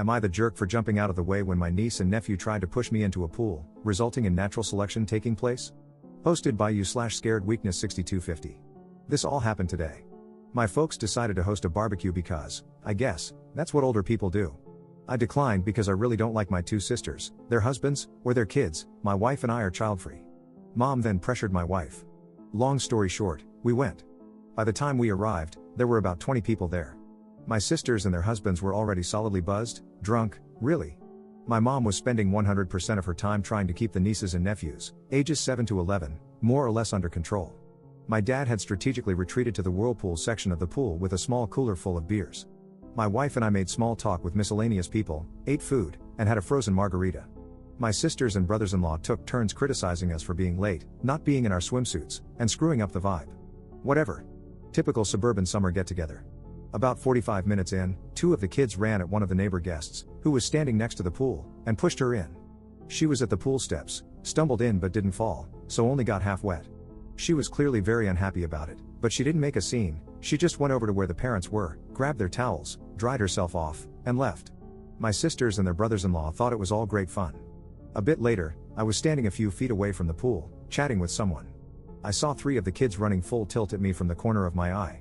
Am I the jerk for jumping out of the way when my niece and nephew tried to push me into a pool, resulting in natural selection taking place? Posted by you/scaredweakness6250. This all happened today. My folks decided to host a barbecue because, I guess, that's what older people do. I declined because I really don't like my two sisters, their husbands, or their kids. My wife and I are child-free. Mom then pressured my wife. Long story short, we went. By the time we arrived, there were about 20 people there. My sisters and their husbands were already solidly buzzed, drunk, really. My mom was spending 100% of her time trying to keep the nieces and nephews, ages 7 to 11, more or less under control. My dad had strategically retreated to the whirlpool section of the pool with a small cooler full of beers. My wife and I made small talk with miscellaneous people, ate food, and had a frozen margarita. My sisters and brothers-in-law took turns criticizing us for being late, not being in our swimsuits, and screwing up the vibe. Whatever. Typical suburban summer get-together. About 45 minutes in, two of the kids ran at one of the neighbor guests, who was standing next to the pool, and pushed her in. She was at the pool steps, stumbled in but didn't fall, so only got half wet. She was clearly very unhappy about it, but she didn't make a scene. She just went over to where the parents were, grabbed their towels, dried herself off, and left. My sisters and their brothers-in-law thought it was all great fun. A bit later, I was standing a few feet away from the pool, chatting with someone. I saw 3 of the kids running full tilt at me from the corner of my eye.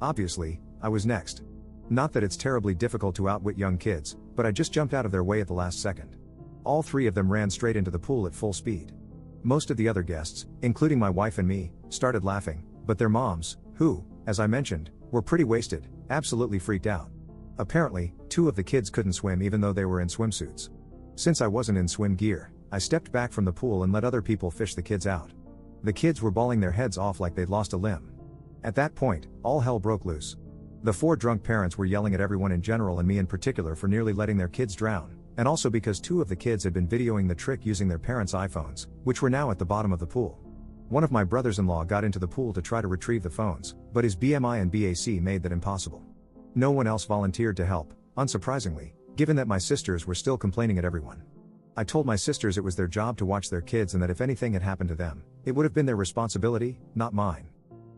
Obviously, I was next. Not that it's terribly difficult to outwit young kids, but I just jumped out of their way at the last second. All 3 of them ran straight into the pool at full speed. Most of the other guests, including my wife and me, started laughing, but their moms, who, as I mentioned, were pretty wasted, absolutely freaked out. Apparently, 2 of the kids couldn't swim even though they were in swimsuits. Since I wasn't in swim gear, I stepped back from the pool and let other people fish the kids out. The kids were bawling their heads off like they'd lost a limb. At that point, all hell broke loose. The 4 drunk parents were yelling at everyone in general and me in particular for nearly letting their kids drown, and also because 2 of the kids had been videoing the trick using their parents' iPhones, which were now at the bottom of the pool. One of my brothers-in-law got into the pool to try to retrieve the phones, but his BMI and BAC made that impossible. No one else volunteered to help, unsurprisingly, given that my sisters were still complaining at everyone. I told my sisters it was their job to watch their kids and that if anything had happened to them, it would have been their responsibility, not mine.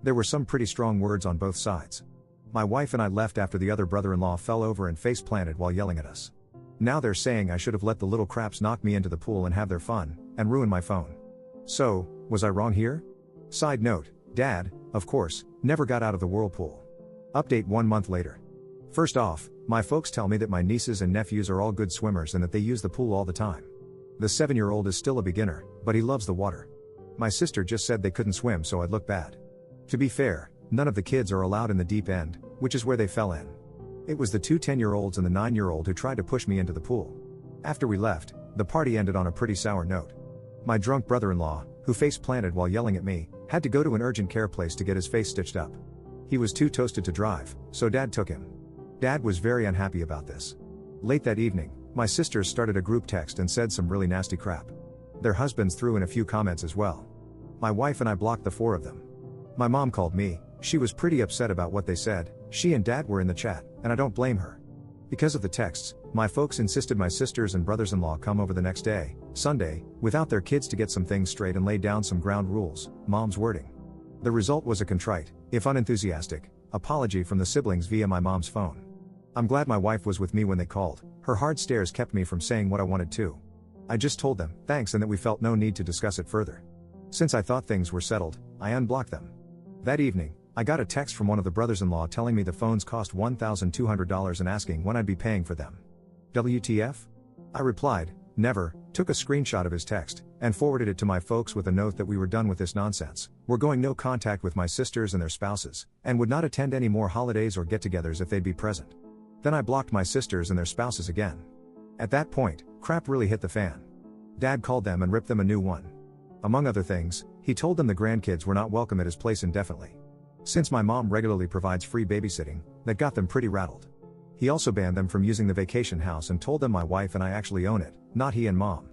There were some pretty strong words on both sides. My wife and I left after the other brother-in-law fell over and face-planted while yelling at us. Now they're saying I should have let the little craps knock me into the pool and have their fun, and ruin my phone. So, was I wrong here? Side note, Dad, of course, never got out of the whirlpool. Update 1 month later. First off, my folks tell me that my nieces and nephews are all good swimmers and that they use the pool all the time. The 7-year-old is still a beginner, but he loves the water. My sister just said they couldn't swim so I'd look bad. To be fair, none of the kids are allowed in the deep end, which is where they fell in. It was the 2 10-year-olds and the 9-year-old who tried to push me into the pool. After we left, the party ended on a pretty sour note. My drunk brother-in-law, who face-planted while yelling at me, had to go to an urgent care place to get his face stitched up. He was too toasted to drive, so Dad took him. Dad was very unhappy about this. Late that evening, my sisters started a group text and said some really nasty crap. Their husbands threw in a few comments as well. My wife and I blocked the 4 of them. My mom called me. She was pretty upset about what they said. She and Dad were in the chat, and I don't blame her. Because of the texts, my folks insisted my sisters and brothers-in-law come over the next day, Sunday, without their kids to get some things straight and lay down some ground rules, Mom's wording. The result was a contrite, if unenthusiastic, apology from the siblings via my mom's phone. I'm glad my wife was with me when they called. Her hard stares kept me from saying what I wanted to. I just told them, thanks, and that we felt no need to discuss it further. Since I thought things were settled, I unblocked them. That evening, I got a text from one of the brothers-in-law telling me the phones cost $1,200 and asking when I'd be paying for them. WTF? I replied, never, took a screenshot of his text, and forwarded it to my folks with a note that we were done with this nonsense, we're going no contact with my sisters and their spouses, and would not attend any more holidays or get-togethers if they'd be present. Then I blocked my sisters and their spouses again. At that point, crap really hit the fan. Dad called them and ripped them a new one. Among other things, he told them the grandkids were not welcome at his place indefinitely. Since my mom regularly provides free babysitting, that got them pretty rattled. He also banned them from using the vacation house and told them my wife and I actually own it, not he and Mom.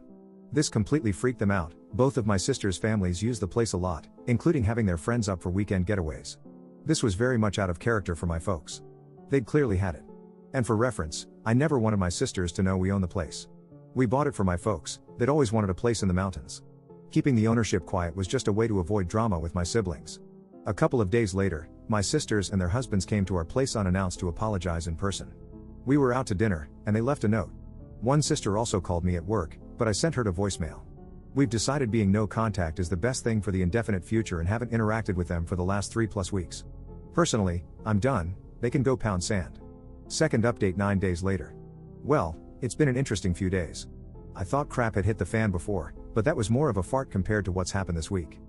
This completely freaked them out. Both of my sisters' families use the place a lot, including having their friends up for weekend getaways. This was very much out of character for my folks. They'd clearly had it. And for reference, I never wanted my sisters to know we own the place. We bought it for my folks. They'd always wanted a place in the mountains. Keeping the ownership quiet was just a way to avoid drama with my siblings. A couple of days later, my sisters and their husbands came to our place unannounced to apologize in person. We were out to dinner, and they left a note. One sister also called me at work, but I sent her to voicemail. We've decided being no contact is the best thing for the indefinite future and haven't interacted with them for the last 3+ weeks. Personally, I'm done, they can go pound sand. Second update 9 days later. Well, it's been an interesting few days. I thought crap had hit the fan before, but that was more of a fart compared to what's happened this week.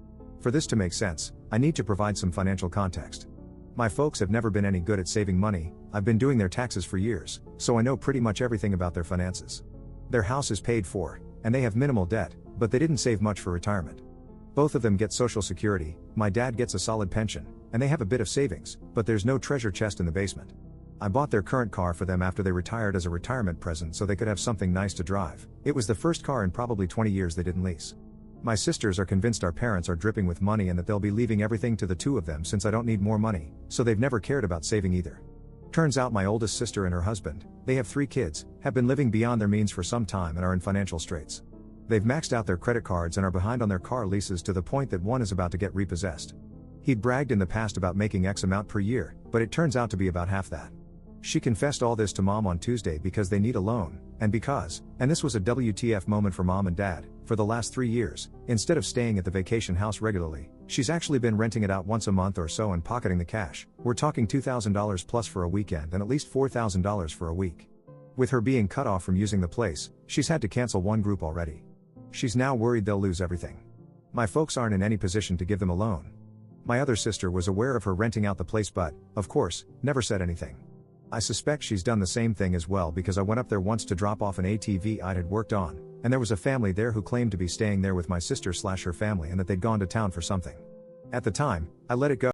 For this to make sense, I need to provide some financial context. My folks have never been any good at saving money. I've been doing their taxes for years, so I know pretty much everything about their finances. Their house is paid for, and they have minimal debt, but they didn't save much for retirement. Both of them get Social Security, my dad gets a solid pension, and they have a bit of savings, but there's no treasure chest in the basement. I bought their current car for them after they retired as a retirement present so they could have something nice to drive. It was the first car in probably 20 years they didn't lease. My sisters are convinced our parents are dripping with money and that they'll be leaving everything to the two of them since I don't need more money, so they've never cared about saving either. Turns out my oldest sister and her husband, they have 3 kids, have been living beyond their means for some time and are in financial straits. They've maxed out their credit cards and are behind on their car leases to the point that one is about to get repossessed. He'd bragged in the past about making X amount per year, but it turns out to be about half that. She confessed all this to mom on Tuesday because they need a loan, and this was a WTF moment for mom and dad, for the last 3 years, instead of staying at the vacation house regularly, she's actually been renting it out once a month or so and pocketing the cash. We're talking $2,000 plus for a weekend and at least $4,000 for a week. With her being cut off from using the place, she's had to cancel one group already. She's now worried they'll lose everything. My folks aren't in any position to give them a loan. My other sister was aware of her renting out the place but, of course, never said anything. I suspect she's done the same thing as well because I went up there once to drop off an ATV I'd worked on, and there was a family there who claimed to be staying there with my sister/her family and that they'd gone to town for something. At the time, I let it go.